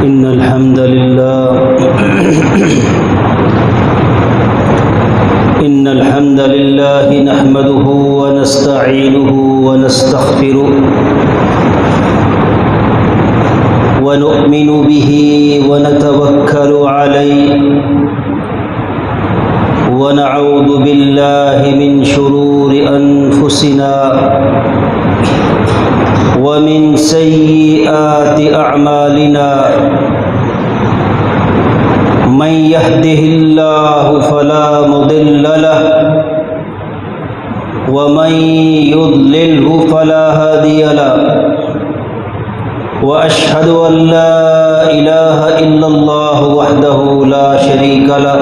إن الحمد لله نحمده ونستعينه ونستغفره ونؤمن به ونتوكل عليه ونعوذ بالله من شرور أنفسنا ومن سيئات أعمالنا من يهده الله فلا مضل له ومن يضلله فلا هادي له وأشهد أن لا إله إلا الله وحده لا شريك له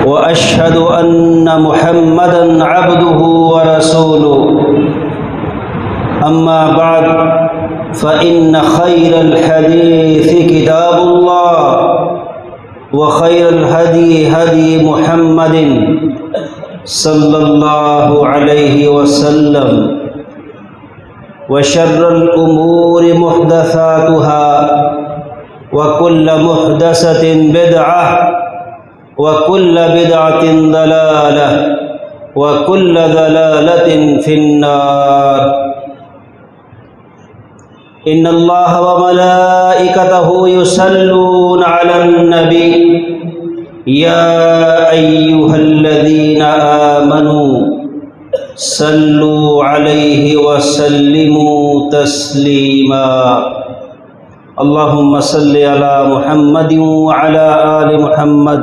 وأشهد أن محمدًا عبده ورسوله أما بعد فإن خير الحديث كتاب الله وخير الهدي هدي محمد صلى الله عليه وسلم وشر الأمور محدثاتها وكل محدثة بدعة وكل بدعة ضلالة وكل ضلالة في النار إن الله وملائكته يصلون على النبي يا أيها الذين آمنوا صلوا عليه وسلموا تسليما اللهم صل على محمد وعلى آل محمد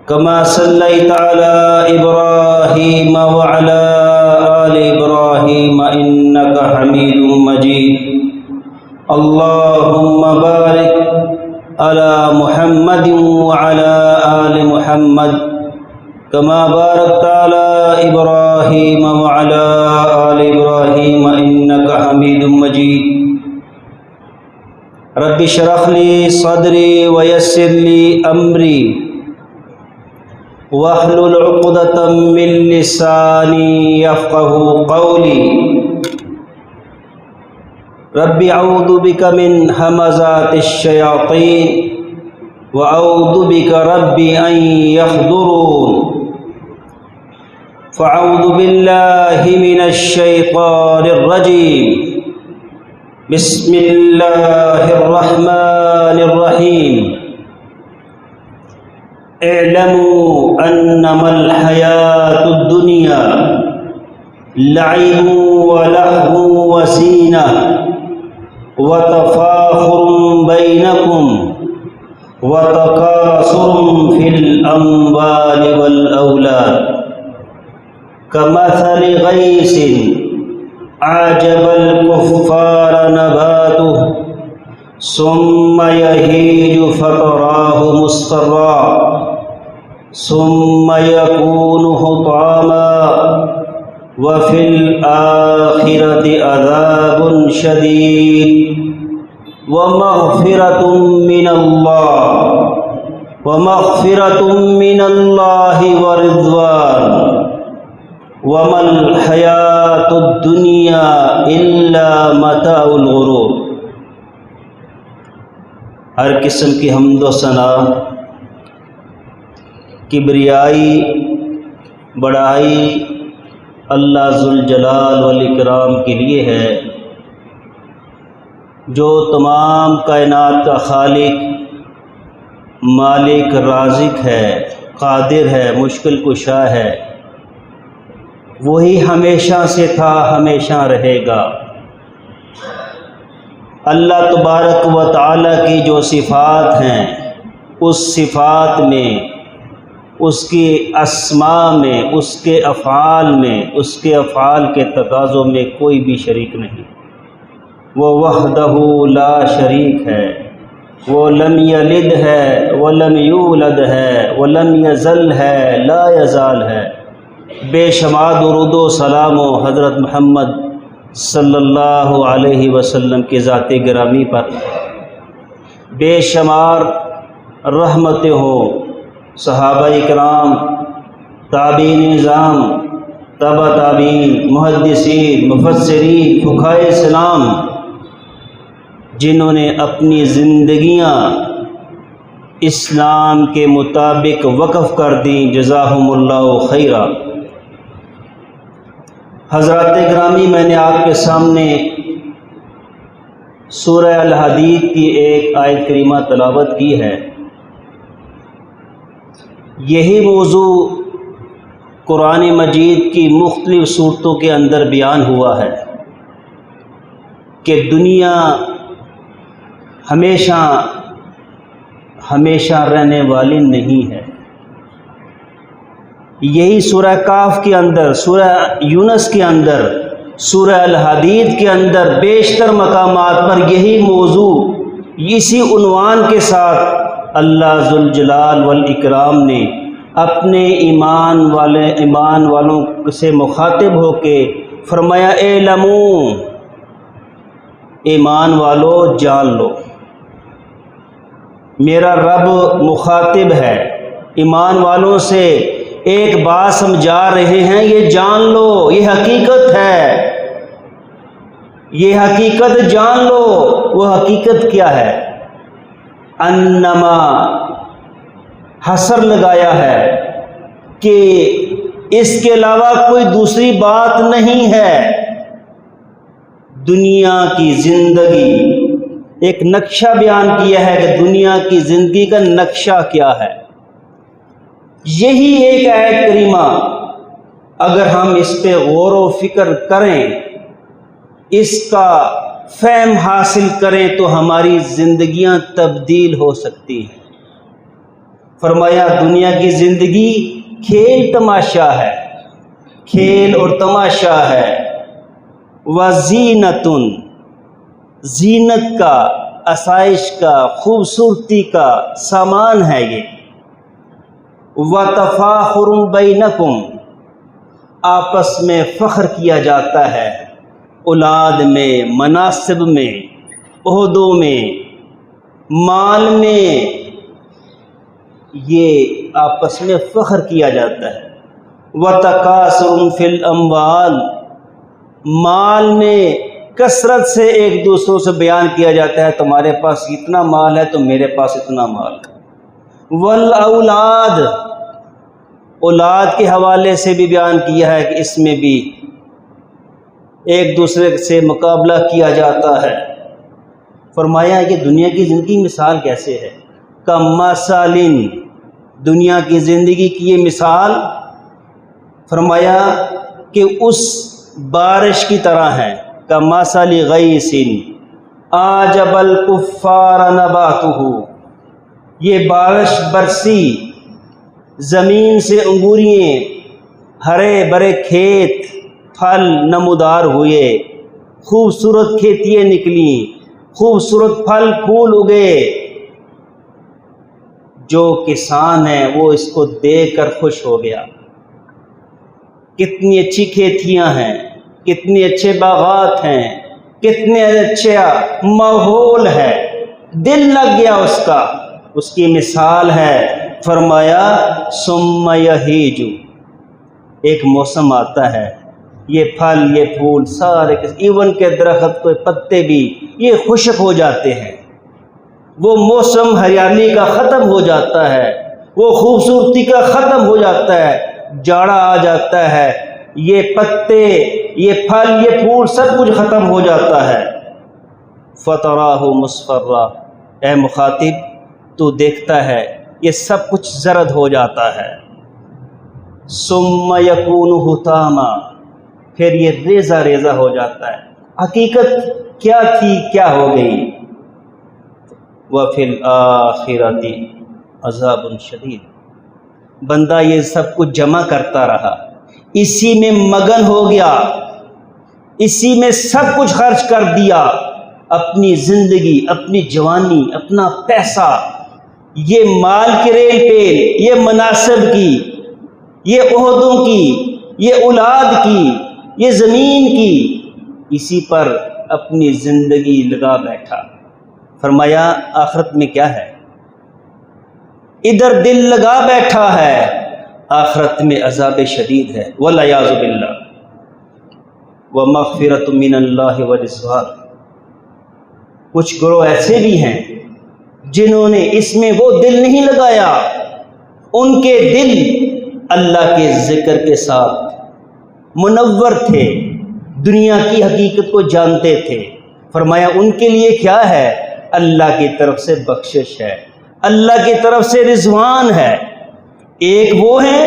كما صليت على إبراهيم وعلى آل إبراهيم إنك حميد مجيد اللهم بارك على محمد وعلى آل محمد كما باركت على إبراهيم وعلى آل إبراهيم إنك حميد مجيد رب اشرح لي صدري ويسر لي أمري واحلل عقدة من لساني يفقه قولي رب اعوذ بك من همزات الشياطين واعوذ بك رب ان يحضرون فاعوذ بالله من الشيطان الرجيم بسم الله الرحمن الرحيم اعلموا انما الحياة الدنيا لعب ولهو وزينة وتفاخر بينكم وتكاثر في الأموال والأولاد كمثل غيث أعجب الكفار نباته ثم يهيج فتراه مصفرا ثم يكون حطاما وفي الآخرة عذاب شديد ومغفرة من الله ورضوان وما الحياة الدنيا إلا متاع الغرور۔ ہر قسم کی حمد و ثنا، کبریائی، بڑائی اللہ ذوالجلال والاکرام کے لیے ہے، جو تمام کائنات کا خالق، مالک، رازق ہے، قادر ہے، مشکل کشا ہے۔ وہی ہمیشہ سے تھا، ہمیشہ رہے گا۔ اللہ تبارک و تعالیٰ کی جو صفات ہیں، اس صفات میں، اس کی اسماء میں، اس کے افعال میں، اس کے افعال کے تقاضوں میں کوئی بھی شریک نہیں۔ وہ وحدہ لا شریک ہے، وہ لم یلد ہے، ولم یولد ہے، ولم یزل ہے، لا یزال ہے۔ بے شمار درود و سلام و حضرت محمد صلی اللہ علیہ وسلم کے ذات گرامی پر بے شمار رحمتیں ہوں، صحابہ اکرام، تابعین نظام، تبع تابعین، محدثین، مفسرین، فقہائے اسلام، جنہوں نے اپنی زندگیاں اسلام کے مطابق وقف کر دیں، جزاہم اللہ خیرا۔ حضرات گرامی، میں نے آپ کے سامنے سورہ الحدید کی ایک آیت کریمہ تلاوت کی ہے۔ یہی موضوع قرآن مجید کی مختلف صورتوں کے اندر بیان ہوا ہے کہ دنیا ہمیشہ رہنے والی نہیں ہے۔ یہی سورہ کاف کے اندر، سورہ یونس کے اندر، سورہ الحدید کے اندر بیشتر مقامات پر یہی موضوع اسی عنوان کے ساتھ اللہ ذوالجلال والاکرام نے اپنے ایمان والوں سے مخاطب ہو کے فرمایا، اعلموا، ایمان والو جان لو۔ میرا رب مخاطب ہے، ایمان والوں سے ایک بات سمجھا رہے ہیں، یہ جان لو، یہ حقیقت ہے، یہ حقیقت جان لو۔ وہ حقیقت کیا ہے؟ انما حصر لگایا ہے کہ اس کے علاوہ کوئی دوسری بات نہیں ہے۔ دنیا کی زندگی، ایک نقشہ بیان کیا ہے کہ دنیا کی زندگی کا نقشہ کیا ہے۔ یہی ایک آیت کریمہ اگر ہم اس پہ غور و فکر کریں، اس کا فہم حاصل کریں تو ہماری زندگیاں تبدیل ہو سکتی ہیں۔ فرمایا دنیا کی زندگی کھیل تماشا ہے، کھیل اور تماشا ہے۔ وَزِینَةٌ، زینت کا، آسائش کا، خوبصورتی کا سامان ہے یہ۔ وَتَفَاخُرٌ بَيْنَكُمْ، آپس میں فخر کیا جاتا ہے، اولاد میں، مناصب میں، عہدوں میں، مال میں، یہ آپس میں فخر کیا جاتا ہے۔ وَتَكَاثُرٌ فِي الْأَمْوَالِ، مال میں کثرت سے ایک دوسروں سے بیان کیا جاتا ہے، تمہارے پاس اتنا مال ہے تو میرے پاس اتنا مال ہے۔ والأولاد، اولاد کے حوالے سے بھی بیان کیا ہے کہ اس میں بھی ایک دوسرے سے مقابلہ کیا جاتا ہے۔ فرمایا کہ دنیا کی زندگی مثال کیسے ہے؟ کمثل، دنیا کی زندگی کی یہ مثال فرمایا کہ اس بارش کی طرح ہے۔ کمثل غیث اعجب الکفار نباتہ، یہ بارش برسی، زمین سے انگوریاں، ہرے برے کھیت، پھل نمودار ہوئے، خوبصورت کھیتیاں نکلیں، خوبصورت پھل پھول اگے۔ جو کسان ہے وہ اس کو دیکھ کر خوش ہو گیا۔ کتنی اچھی کھیتیاں ہیں، کتنے اچھے باغات ہیں، کتنے اچھا ماحول ہے، دل لگ گیا اس کا۔ اس کی مثال ہے، فرمایا ثم یہیج، ایک موسم آتا ہے، یہ پھل، یہ پھول سارے، ایون کے درخت کے پتے بھی یہ خشک ہو جاتے ہیں۔ وہ موسم ہریالی کا ختم ہو جاتا ہے، وہ خوبصورتی کا ختم ہو جاتا ہے، جاڑا آ جاتا ہے، یہ پتے، یہ پھل، یہ پھول سب کچھ ختم ہو جاتا ہے۔ فتراہ مصفرا، اے مخاطب تو دیکھتا ہے یہ سب کچھ زرد ہو جاتا ہے۔ ثم یکون حطاما، پھر یہ ریزہ ریزہ ہو جاتا ہے۔ حقیقت کیا تھی کیا ہو گئی؟ وفی الآخرۃ عذاب شدید، بندہ یہ سب کچھ جمع کرتا رہا، اسی میں مگن ہو گیا، اسی میں سب کچھ خرچ کر دیا، اپنی زندگی، اپنی جوانی، اپنا پیسہ، یہ مال کی ریل پیل، یہ مناصب کی، یہ عہدوں کی، یہ اولاد کی، یہ زمین کی، اسی پر اپنی زندگی لگا بیٹھا۔ فرمایا آخرت میں کیا ہے؟ ادھر دل لگا بیٹھا ہے، آخرت میں عذاب شدید ہے، والعیاذ باللہ۔ ومغفرۃ من اللہ ورضوان، کچھ گروہ ایسے بھی ہیں جنہوں نے اس میں وہ دل نہیں لگایا، ان کے دل اللہ کے ذکر کے ساتھ منور تھے، دنیا کی حقیقت کو جانتے تھے۔ فرمایا ان کے لیے کیا ہے؟ اللہ کی طرف سے بخشش ہے، اللہ کی طرف سے رضوان ہے۔ ایک وہ ہیں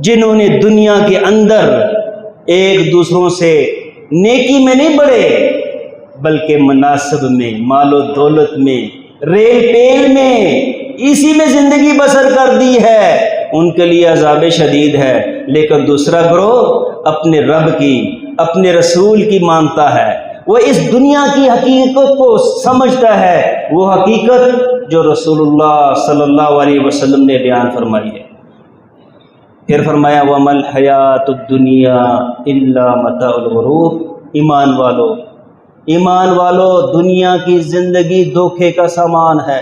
جنہوں نے دنیا کے اندر ایک دوسروں سے نیکی میں نہیں بڑھے، بلکہ مناصب میں، مال و دولت میں، ریل پیل میں، اسی میں زندگی بسر کر دی ہے، ان کے لیے عذاب شدید ہے۔ لیکن دوسرا گروہ اپنے رب کی، اپنے رسول کی مانتا ہے، وہ اس دنیا کی حقیقت کو سمجھتا ہے، وہ حقیقت جو رسول اللہ صلی اللہ علیہ وسلم نے بیان فرمائی ہے۔ پھر فرمایا وَمَا الْحَيَاةُ الدُّنْيَا إِلَّا مَتَاعُ الْغُرُورِ، ایمان والو دنیا کی زندگی دھوکے کا سامان ہے،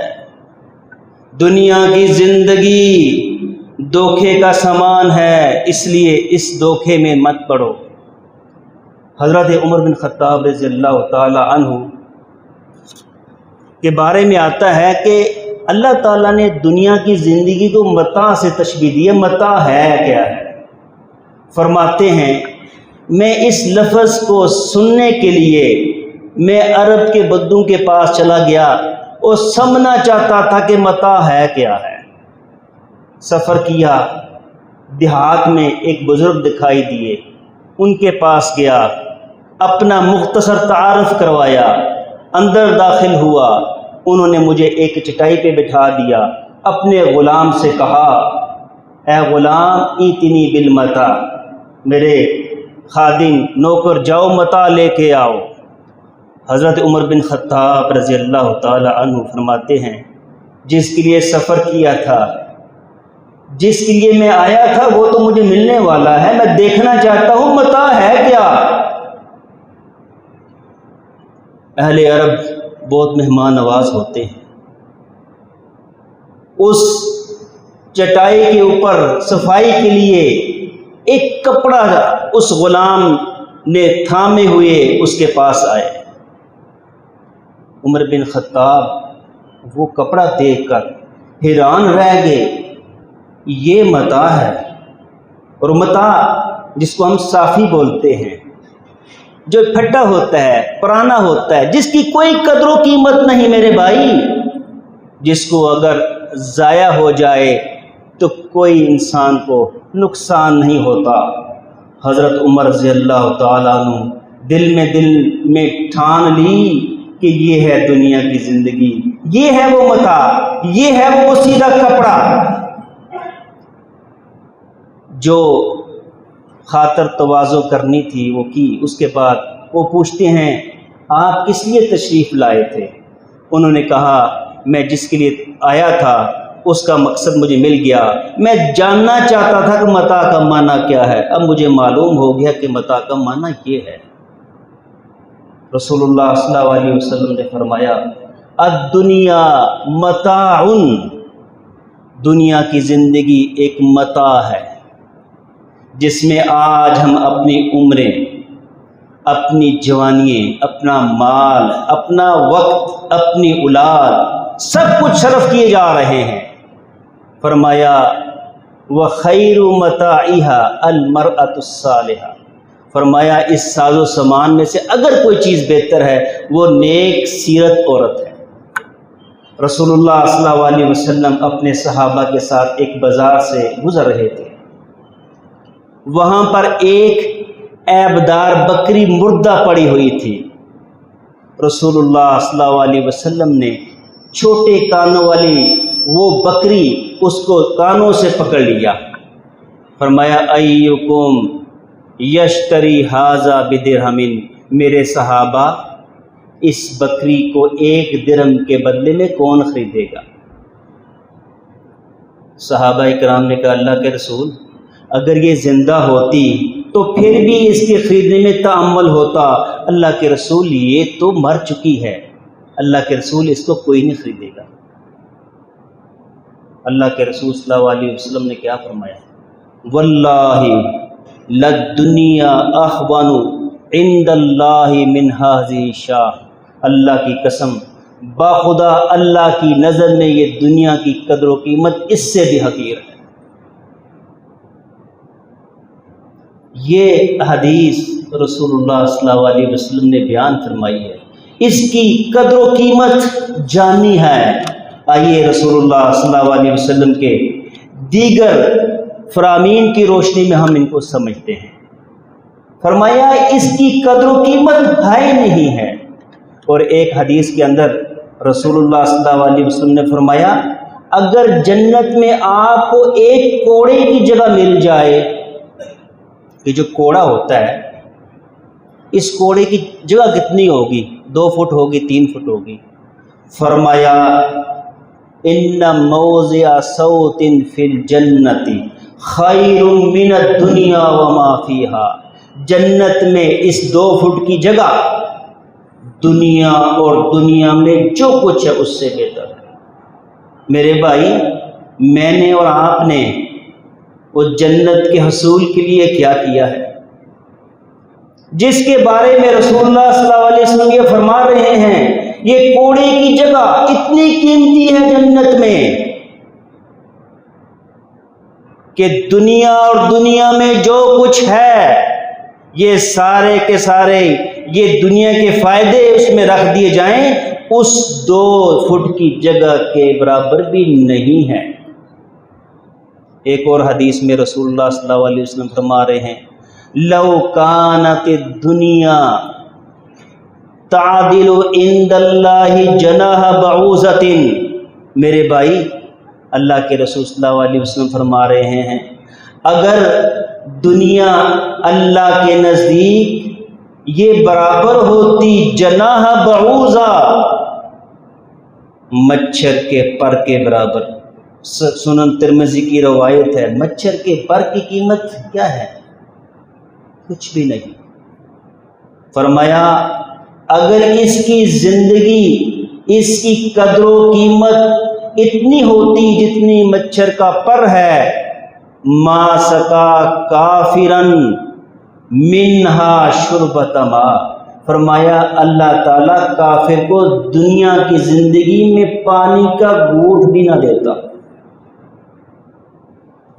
دنیا کی زندگی دھوکے کا سامان ہے، اس لیے اس دھوکے میں مت پڑو۔ حضرت عمر بن خطاب رضی اللہ تعالی عنہ کے بارے میں آتا ہے کہ اللہ تعالیٰ نے دنیا کی زندگی کو متاع سے تشبیہ دی ہے۔ متاع ہے کیا ہے؟ فرماتے ہیں میں اس لفظ کو سننے کے لیے میں عرب کے بدوں کے پاس چلا گیا اور سمجھنا چاہتا تھا کہ متاع ہے کیا ہے۔ سفر کیا، دیہات میں ایک بزرگ دکھائی دیے، ان کے پاس گیا، اپنا مختصر تعارف کروایا، اندر داخل ہوا، انہوں نے مجھے ایک چٹائی پہ بٹھا دیا، اپنے غلام سے کہا اے غلام ایتنی بالمتاع، میرے خادم نوکر جاؤ متاع لے کے آؤ۔ حضرت عمر بن خطاب رضی اللہ تعالی عنہ فرماتے ہیں جس کے لیے سفر کیا تھا، جس کے لیے میں آیا تھا، وہ تو مجھے ملنے والا ہے، میں دیکھنا چاہتا ہوں متاع ہے کیا۔ اہل عرب بہت مہمان نواز ہوتے ہیں، اس چٹائی کے اوپر صفائی کے لیے ایک کپڑا اس غلام نے تھامے ہوئے اس کے پاس آئے۔ عمر بن خطاب وہ کپڑا دیکھ کر حیران رہ گئے، یہ متاع ہے۔ اور متاع جس کو ہم صافی بولتے ہیں، جو پھٹا ہوتا ہے، پرانا ہوتا ہے، جس کی کوئی قدر و قیمت نہیں میرے بھائی، جس کو اگر ضائع ہو جائے تو کوئی انسان کو نقصان نہیں ہوتا۔ حضرت عمر رضی اللہ تعالیٰ عنہ دل میں ٹھان لی کہ یہ ہے دنیا کی زندگی، یہ ہے وہ متاع، یہ ہے وہ سیدھا کپڑا۔ جو خاطر تواضع کرنی تھی وہ کی۔ اس کے بعد وہ پوچھتے ہیں آپ کس لیے تشریف لائے تھے؟ انہوں نے کہا میں جس کے لیے آیا تھا اس کا مقصد مجھے مل گیا، میں جاننا چاہتا تھا کہ متاع کا معنی کیا ہے، اب مجھے معلوم ہو گیا کہ متاع کا معنی یہ ہے۔ رسول اللہ صلی اللہ علیہ وسلم نے فرمایا الدنیا متاع، دنیا کی زندگی ایک متاع ہے جس میں آج ہم اپنی عمریں، اپنی جوانییں، اپنا مال، اپنا وقت، اپنی اولاد سب کچھ صرف کیے جا رہے ہیں۔ فرمایا وَخَيْرُ مَتَاعِهَا الْمَرْأَةُ الصَّالِحَةُ، فرمایا اس ساز و سامان میں سے اگر کوئی چیز بہتر ہے وہ نیک سیرت عورت ہے۔ رسول اللہ صلی اللہ علیہ وسلم اپنے صحابہ کے ساتھ ایک بازار سے گزر رہے تھے، وہاں پر ایک عیبدار بکری مردہ پڑی ہوئی تھی۔ رسول اللہ صلی اللہ علیہ وسلم نے چھوٹے کانوں والی وہ بکری اس کو کانوں سے پکڑ لیا، فرمایا ایکم یشتری ھذا بدرہم، میرے صحابہ اس بکری کو 1 درہم کے بدلے میں کون خریدے گا؟ صحابہ اکرام نے کہا اللہ کے رسول اگر یہ زندہ ہوتی تو پھر بھی اس کے خریدنے میں تأمل ہوتا، اللہ کے رسول یہ تو مر چکی ہے، اللہ کے رسول اس کو کوئی نہیں خریدے گا۔ اللہ کے رسول صلی اللہ علیہ وسلم نے کیا فرمایا؟ واللہ للدنیا احون عند اللہ من ھذہ الشاہ، اللہ کی قسم باخدا اللہ کی نظر میں یہ دنیا کی قدر و قیمت اس سے بھی حقیر ہے۔ یہ حدیث رسول اللہ صلی اللہ علیہ وسلم نے بیان فرمائی ہے، اس کی قدر و قیمت جانی ہے۔ آئیے رسول اللہ صلی اللہ علیہ وسلم کے دیگر فرامین کی روشنی میں ہم ان کو سمجھتے ہیں۔ فرمایا اس کی قدر و قیمت ہے نہیں ہے۔ اور ایک حدیث کے اندر رسول اللہ صلی اللہ علیہ وسلم نے فرمایا اگر جنت میں آپ کو ایک کوڑے کی جگہ مل جائے، کہ جو کوڑا ہوتا ہے اس کوڑے کی جگہ کتنی ہوگی؟ 2 فٹ ہوگی، 3 فٹ ہوگی۔ فرمایا ان موضع صوت فی الجنت خیر من الدنیا وما فیہا، جنت میں اس 2 فٹ کی جگہ دنیا اور دنیا میں جو کچھ ہے اس سے بہتر ہے۔ میرے بھائی، میں نے اور آپ نے اس جنت کے حصول کے لیے کیا کیا ہے؟ جس کے بارے میں رسول اللہ صلی اللہ علیہ وسلم یہ فرما رہے ہیں یہ کوڑے کی جگہ اتنی قیمتی ہے جنت میں کہ دنیا اور دنیا میں جو کچھ ہے یہ سارے کے سارے یہ دنیا کے فائدے اس میں رکھ دیے جائیں اس 2 فٹ کی جگہ کے برابر بھی نہیں ہے۔ ایک اور حدیث میں رسول اللہ صلی اللہ علیہ وسلم فرما رہے ہیں لو کانت الدنیا تعدل عند اللہ جناح بعوضۃ، میرے بھائی اللہ کے رسول صلی اللہ علیہ وسلم فرما رہے ہیں اگر دنیا اللہ کے نزدیک یہ برابر ہوتی جناح بعوضہ، مچھر کے پر کے برابر، سنن ترمذی کی روایت ہے، مچھر کے پر کی قیمت کیا ہے؟ کچھ بھی نہیں۔ فرمایا اگر اس کی زندگی، اس کی قدر و قیمت اتنی ہوتی جتنی مچھر کا پر ہے، ما سقا کافرن منہا شربۃ ماء، فرمایا اللہ تعالیٰ کافر کو دنیا کی زندگی میں پانی کا گھونٹ بھی نہ دیتا،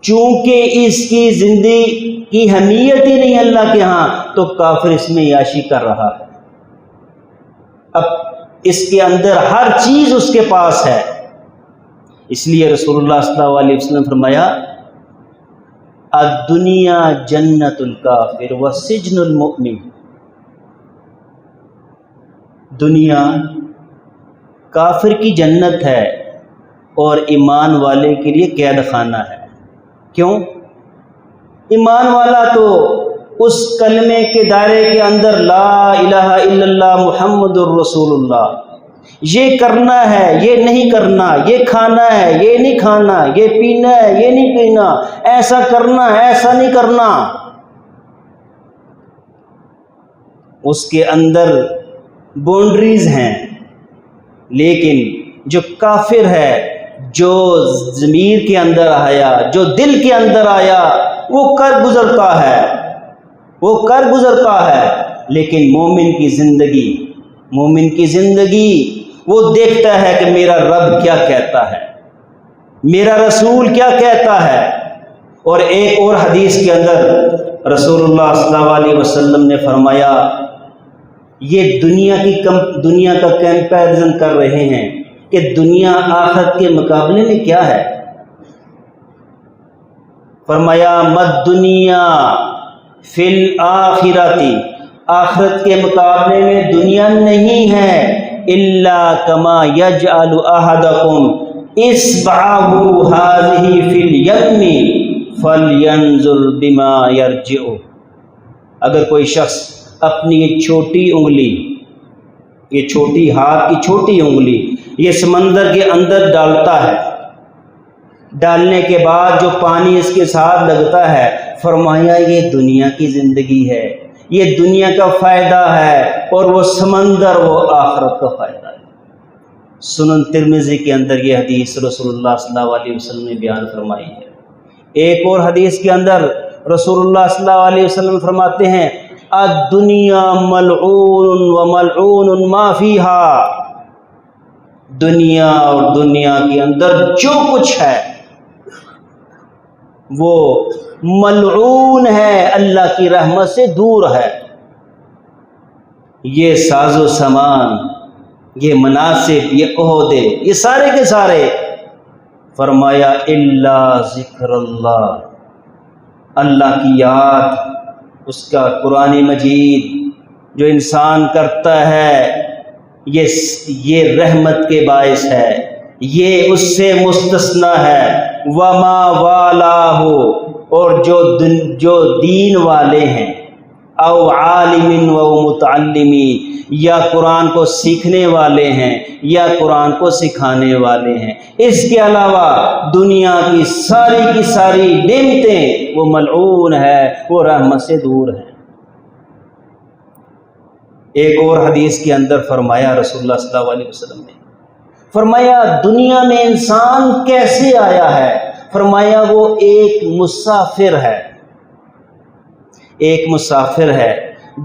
چونکہ اس کی زندگی کی اہمیت ہی نہیں اللہ کے ہاں، تو کافر اس میں عیاشی کر رہا ہے۔ اب اس کے اندر ہر چیز اس کے پاس ہے، اس لیے رسول اللہ صلی اللہ علیہ وسلم فرمایا الدنیا جنت الکافر وسجن المؤمن، دنیا کافر کی جنت ہے اور ایمان والے کے لیے قید خانہ ہے۔ کیوں؟ ایمان والا تو اس کلمے کے دائرے کے اندر لا الہ الا اللہ محمد الرسول اللہ، یہ کرنا ہے، یہ نہیں کرنا، یہ کھانا ہے، یہ نہیں کھانا، یہ پینا ہے، یہ نہیں پینا، ایسا کرنا ہے، ایسا نہیں کرنا، اس کے اندر باؤنڈریز ہیں۔ لیکن جو کافر ہے، جو ضمیر کے اندر آیا، جو دل کے اندر آیا، وہ کر گزرتا ہے، وہ کر گزرتا ہے۔ لیکن مومن کی زندگی وہ دیکھتا ہے کہ میرا رب کیا کہتا ہے، میرا رسول کیا کہتا ہے۔ اور ایک اور حدیث کے اندر رسول اللہ صلی اللہ علیہ وسلم نے فرمایا یہ دنیا کا کمپیرزن کر رہے ہیں کہ دنیا آخرت کے مقابلے میں کیا ہے۔ فرمایا مد دنیا فی الآخرۃ، آخرت کے مقابلے میں دنیا نہیں ہے الا کما یجعل احدکم اصبعہ ہذہ فی الیم فلینظر بما یرجع، اگر کوئی شخص اپنی یہ چھوٹی انگلی، یہ چھوٹی ہاتھ کی چھوٹی انگلی یہ سمندر کے اندر ڈالتا ہے، ڈالنے کے بعد جو پانی اس کے ساتھ لگتا ہے، فرمایا یہ دنیا کی زندگی ہے، یہ دنیا کا فائدہ ہے، اور وہ سمندر وہ آخرت کا فائدہ ہے۔ سنن ترمذی کے اندر یہ حدیث رسول اللہ صلی اللہ علیہ وسلم نے بیان فرمائی ہے۔ ایک اور حدیث کے اندر رسول اللہ صلی اللہ علیہ وسلم فرماتے ہیں الدنیا ملعون وملعون ما فیہا، دنیا اور دنیا کے اندر جو کچھ ہے وہ ملعون ہے، اللہ کی رحمت سے دور ہے۔ یہ ساز و سامان، یہ مناصب، یہ عہدے، یہ سارے کے سارے، فرمایا الا ذکر اللہ، اللہ کی یاد، اس کا قرآن مجید جو انسان کرتا ہے یہ رحمت کے باعث ہے، یہ اس سے مستثنی ہے۔ وما والہ، اور جو دین والے ہیں، او عالم و متعلمین، یا قرآن کو سیکھنے والے ہیں یا قرآن کو سکھانے والے ہیں، اس کے علاوہ دنیا کی ساری نعمتیں وہ ملعون ہے، وہ رحمت سے دور ہیں۔ ایک اور حدیث کے اندر فرمایا رسول اللہ صلی اللہ علیہ وسلم نے، فرمایا دنیا میں انسان کیسے آیا ہے؟ فرمایا وہ ایک مسافر ہے، ایک مسافر ہے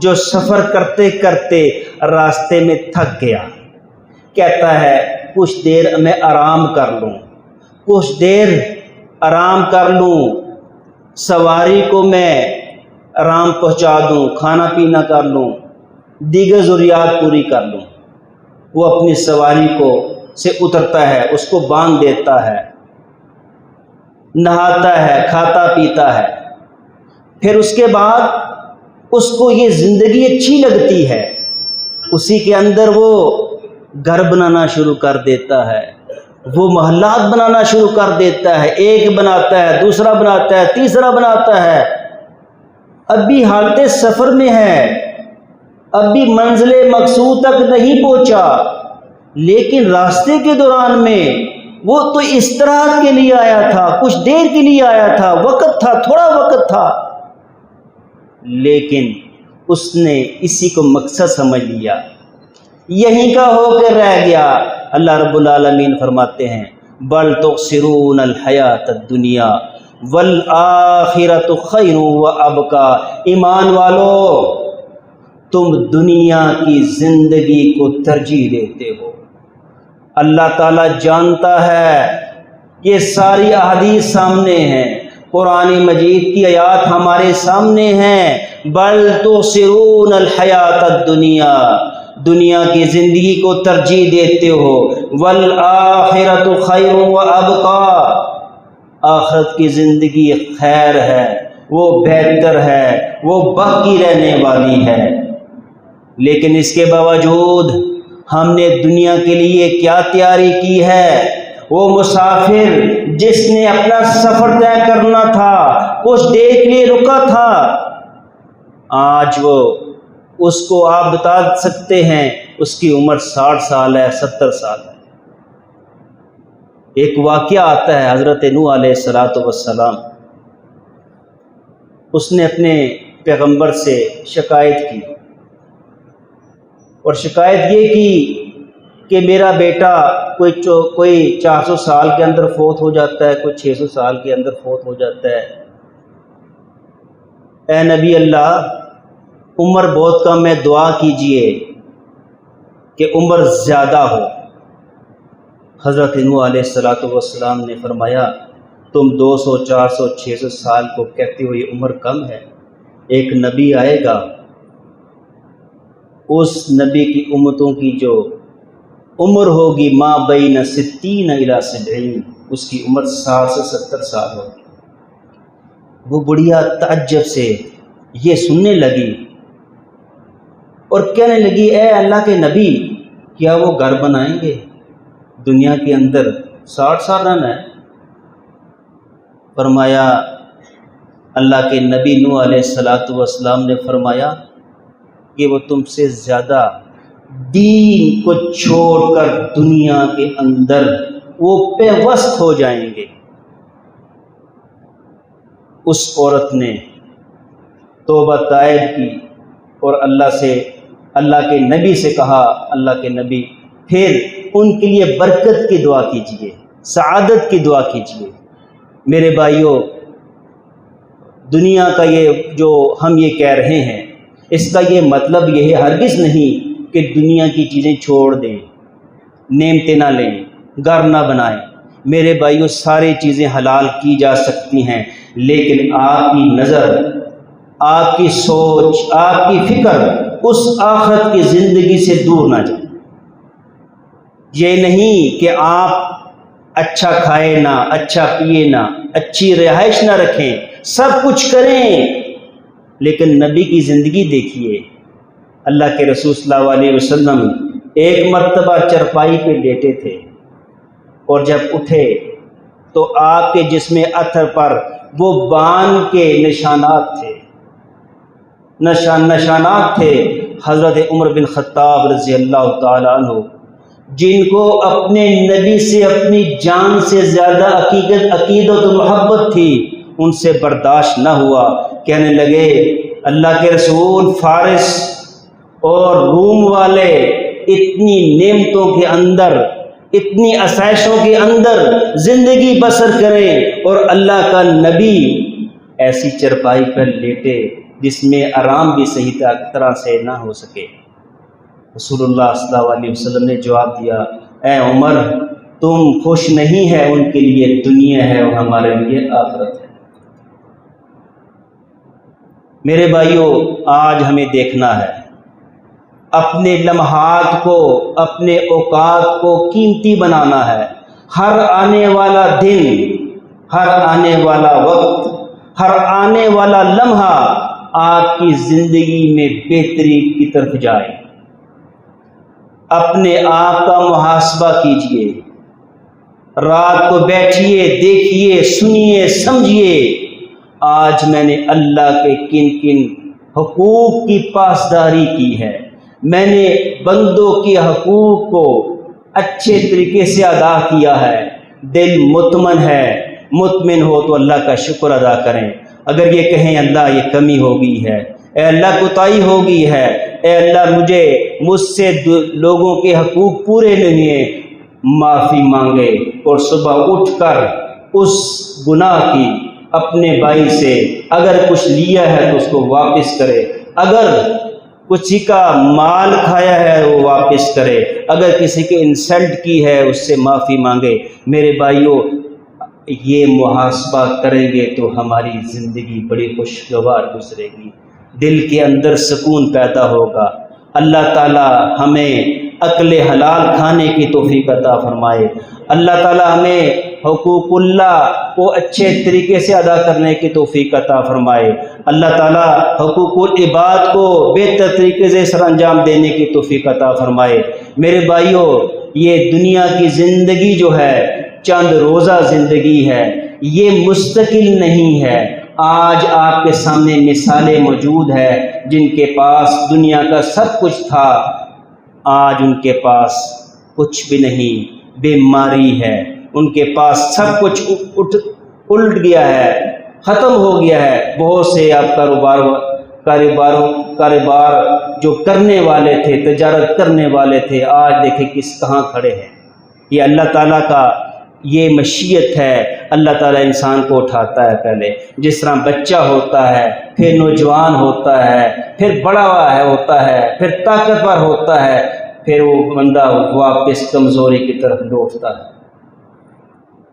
جو سفر کرتے کرتے راستے میں تھک گیا، کہتا ہے کچھ دیر میں آرام کر لوں، کچھ دیر آرام کر لوں، سواری کو میں آرام پہنچا دوں، کھانا پینا کر لوں، دیگر ضروریات پوری کر لوں۔ وہ اپنی سواری کو سے اترتا ہے، اس کو باندھ دیتا ہے، نہاتا ہے، کھاتا پیتا ہے، پھر اس کے بعد اس کو یہ زندگی اچھی لگتی ہے، اسی کے اندر وہ گھر بنانا شروع کر دیتا ہے، وہ محلات بنانا شروع کر دیتا ہے، ایک بناتا ہے، دوسرا بناتا ہے، تیسرا بناتا ہے، اب بھی حالت سفر میں ہے، اب بھی منزل مقصود تک نہیں پہنچا، لیکن راستے کے دوران میں وہ تو استراحت کے لیے آیا تھا، کچھ دیر کے لیے آیا تھا، وقت تھا، تھوڑا وقت تھا، لیکن اس نے اسی کو مقصد سمجھ لیا، یہیں کا ہو کے رہ گیا۔ اللہ رب العالمین فرماتے ہیں بل تؤثرون الحیات الدنیا والآخرۃ خیر وابقی، ایمان والو تم دنیا کی زندگی کو ترجیح دیتے ہو۔ اللہ تعالیٰ جانتا ہے، یہ ساری احادیث سامنے ہیں، قرآن مجید کی آیات ہمارے سامنے ہیں، بل تؤثرون الحیات الدنیا، دنیا کی زندگی کو ترجیح دیتے ہو، والآخرۃ خیر وابقی، آخرت کی زندگی خیر ہے، وہ بہتر ہے، وہ باقی رہنے والی ہے۔ لیکن اس کے باوجود ہم نے دنیا کے لیے کیا تیاری کی ہے؟ وہ مسافر جس نے اپنا سفر طے کرنا تھا، کچھ دیر کے لیے رکا تھا، آج وہ اس کو آپ بتا سکتے ہیں اس کی عمر 60 سال ہے، 70 سال ہے۔ ایک واقعہ آتا ہے حضرت نوح علیہ السلام، اس نے اپنے پیغمبر سے شکایت کی، اور شکایت یہ کی کہ میرا بیٹا کوئی 400 سال کے اندر فوت ہو جاتا ہے، کوئی 600 سال کے اندر فوت ہو جاتا ہے، اے نبی اللہ عمر بہت کم ہے، دعا کیجئے کہ عمر زیادہ ہو۔ حضرت نوح علیہ السلام نے فرمایا تم 200 400 600 سال کو کہتے ہو یہ عمر کم ہے، ایک نبی آئے گا، اس نبی کی امتوں کی جو عمر ہوگی ما بین 60 الی 70، اس کی عمر 60 سے 70 سال ہوگی۔ وہ بڑھیا تعجب سے یہ سننے لگی اور کہنے لگی اے اللہ کے نبی، کیا وہ گھر بنائیں گے؟ دنیا کے اندر 60 سال رہنا ہے؟ فرمایا اللہ کے نبی نوح علیہ السلام نے فرمایا کہ وہ تم سے زیادہ دین کو چھوڑ کر دنیا کے اندر وہ پیوست ہو جائیں گے۔ اس عورت نے توبہ طائب کی اور اللہ کے نبی سے کہا اللہ کے نبی پھر ان کے لیے برکت کی دعا کیجیے، سعادت کی دعا کیجیے۔ میرے بھائیوں، دنیا کا یہ جو ہم یہ کہہ رہے ہیں، اس کا یہ مطلب یہ ہے ہرگز نہیں کہ دنیا کی چیزیں چھوڑ دیں، نعمتیں نہ لیں، گھر نہ بنائیں۔ میرے بھائیوں، ساری چیزیں حلال کی جا سکتی ہیں، لیکن آپ کی نظر، آپ کی سوچ، آپ کی فکر اس آخرت کی زندگی سے دور نہ جائے۔ یہ نہیں کہ آپ اچھا کھائے نہ، اچھا پیے نہ، اچھی رہائش نہ رکھیں، سب کچھ کریں، لیکن نبی کی زندگی دیکھیے۔ اللہ کے رسول صلی اللہ علیہ وسلم ایک مرتبہ چرپائی پہ لیٹے تھے، اور جب اٹھے تو آپ کے جسم اطہر پر وہ بان کے نشانات تھے، نشانات تھے حضرت عمر بن خطاب رضی اللہ تعالیٰ عنہ، جن کو اپنے نبی سے اپنی جان سے زیادہ عقیدت و محبت تھی، ان سے برداشت نہ ہوا۔ کہنے لگے، اللہ کے رسول، فارس اور روم والے اتنی نعمتوں کے اندر، اتنی آسائشوں کے اندر زندگی بسر کریں، اور اللہ کا نبی ایسی چرپائی پر لیٹے جس میں آرام بھی صحیح طرح سے نہ ہو سکے۔ رسول اللہ صلی اللہ علیہ وسلم نے جواب دیا، اے عمر، تم خوش نہیں ہے، ان کے لیے دنیا ہے اور ہمارے لیے آخرت ہے۔ میرے بھائیوں، آج ہمیں دیکھنا ہے، اپنے لمحات کو، اپنے اوقات کو قیمتی بنانا ہے۔ ہر آنے والا دن، ہر آنے والا وقت، ہر آنے والا لمحہ آپ کی زندگی میں بہتری کی طرف جائے۔ اپنے آپ کا محاسبہ کیجئے، رات کو بیٹھیے، دیکھیے، سنیے، سمجھیے، آج میں نے اللہ کے کن کن حقوق کی پاسداری کی ہے، میں نے بندوں کے حقوق کو اچھے طریقے سے ادا کیا ہے۔ دل مطمئن ہو تو اللہ کا شکر ادا کریں۔ اگر یہ کہیں اللہ یہ کمی ہو گئی ہے، اے اللہ کوتاہی ہو گئی ہے، اے اللہ مجھ سے لوگوں کے حقوق پورے نہیں ہیں، معافی مانگے، اور صبح اٹھ کر اس گناہ کی اپنے بھائی سے اگر کچھ لیا ہے تو اس کو واپس کرے، اگر کسی کا مال کھایا ہے وہ واپس کرے، اگر کسی کے انسلٹ کی ہے اس سے معافی مانگے۔ میرے بھائیوں، یہ محاسبہ کریں گے تو ہماری زندگی بڑی خوشگوار گزرے گی، دل کے اندر سکون پیدا ہوگا۔ اللہ تعالی ہمیں عقل حلال کھانے کی توفیق عطا فرمائے۔ اللہ تعالی ہمیں حقوق اللہ کو اچھے طریقے سے ادا کرنے کی توفیق عطا فرمائے۔ اللہ تعالی حقوق العباد کو بہتر طریقے سے سر انجام دینے کی توفیق عطا فرمائے۔ میرے بھائیوں، یہ دنیا کی زندگی جو ہے چند روزہ زندگی ہے، یہ مستقل نہیں ہے۔ آج آپ کے سامنے مثالیں موجود ہیں جن کے پاس دنیا کا سب کچھ تھا، آج ان کے پاس کچھ بھی نہیں، بیماری ہے، ان کے پاس سب کچھ الٹ گیا ہے، ختم ہو گیا ہے۔ بہت سے آپ کاروبار جو کرنے والے تھے، تجارت کرنے والے تھے، آج دیکھیں کہاں کھڑے ہیں۔ یہ اللہ تعالیٰ کا یہ مشیت ہے۔ اللہ تعالیٰ انسان کو اٹھاتا ہے، پہلے جس طرح بچہ ہوتا ہے، پھر نوجوان ہوتا ہے، پھر بڑا ہوتا ہے، پھر طاقتور ہوتا ہے، پھر وہ بندہ واپس کمزوری کی طرف لوٹتا ہے۔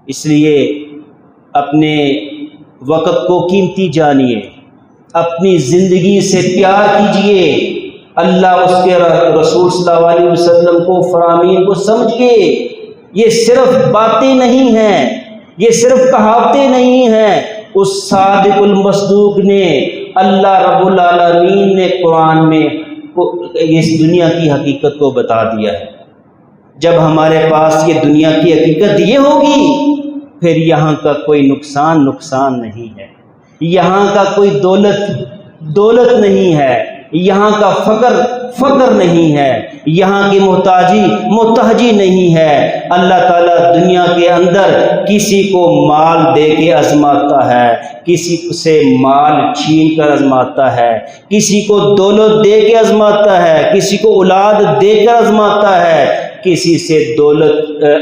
اس لیے اپنے وقت کو قیمتی جانیے، اپنی زندگی سے پیار کیجئے، اللہ اس کے رسول صلی اللہ علیہ وسلم کو، فرامین کو سمجھئے۔ یہ صرف باتیں نہیں ہیں، یہ صرف کہاوتیں نہیں ہیں، اس صادق المصدوق نے، اللہ رب العالمین نے قرآن میں اس دنیا کی حقیقت کو بتا دیا ہے۔ جب ہمارے پاس یہ دنیا کی حقیقت یہ ہوگی، پھر یہاں کا کوئی نقصان نہیں ہے، یہاں کا کوئی دولت نہیں ہے، یہاں کا فقر نہیں ہے، یہاں کی محتاجی نہیں ہے۔ اللہ تعالیٰ دنیا کے اندر کسی کو مال دے کے آزماتا ہے، کسی سے مال چھین کر آزماتا ہے، کسی کو دولت دے کے آزماتا ہے، کسی کو اولاد دے کر آزماتا ہے، کسی سے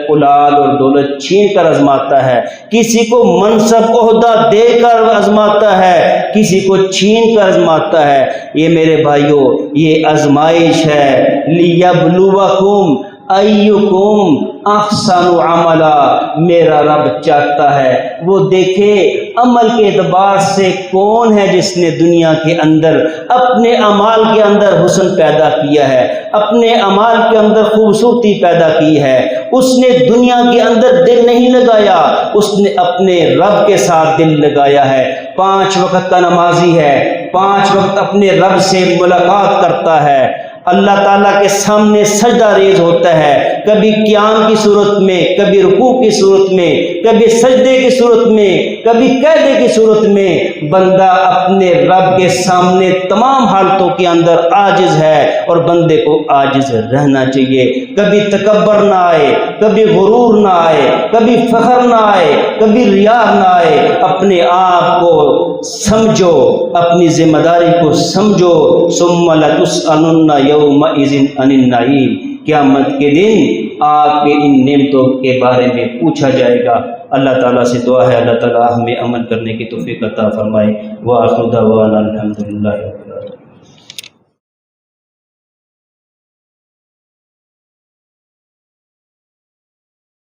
اولاد اور دولت چھین کر آزماتا ہے، کسی کو منصب عہدہ دے کر آزماتا ہے، کسی کو چھین کر آزماتا ہے۔ یہ میرے بھائیوں، یہ آزمائش ہے، لیبلوکم، ایکم احسن عملا، میرا رب چاہتا ہے وہ دیکھے عمل کے اعتبار سے کون ہے جس نے دنیا کے اندر اپنے اعمال کے اندر حسن پیدا کیا ہے، اپنے اعمال کے اندر خوبصورتی پیدا کی ہے۔ اس نے دنیا کے اندر دل نہیں لگایا، اس نے اپنے رب کے ساتھ دل لگایا ہے۔ 5 وقت کا نمازی ہے، 5 وقت اپنے رب سے ملاقات کرتا ہے، اللہ تعالیٰ کے سامنے سجدہ ریز ہوتا ہے، کبھی قیام کی صورت میں، کبھی رکوع کی صورت میں، کبھی سجدے کی صورت میں، کبھی قیدے کی صورت میں۔ بندہ اپنے رب کے سامنے تمام حالتوں کے اندر عاجز ہے، اور بندے کو عاجز رہنا چاہیے۔ کبھی تکبر نہ آئے، کبھی غرور نہ آئے، کبھی فخر نہ آئے، کبھی ریا نہ آئے۔ اپنے آپ کو سمجھو، اپنی ذمہ داری کو سمجھو۔ ثم لتسألن یومئذ عن النعیم، قیامت کے دن آپ کے ان نعمتوں کے بارے میں پوچھا جائے گا۔ اللہ تعالیٰ سے دعا ہے اللہ تعالیٰ ہمیں عمل کرنے کی توفیق عطا فرمائے۔ وآخر دعوانا الحمدللہ۔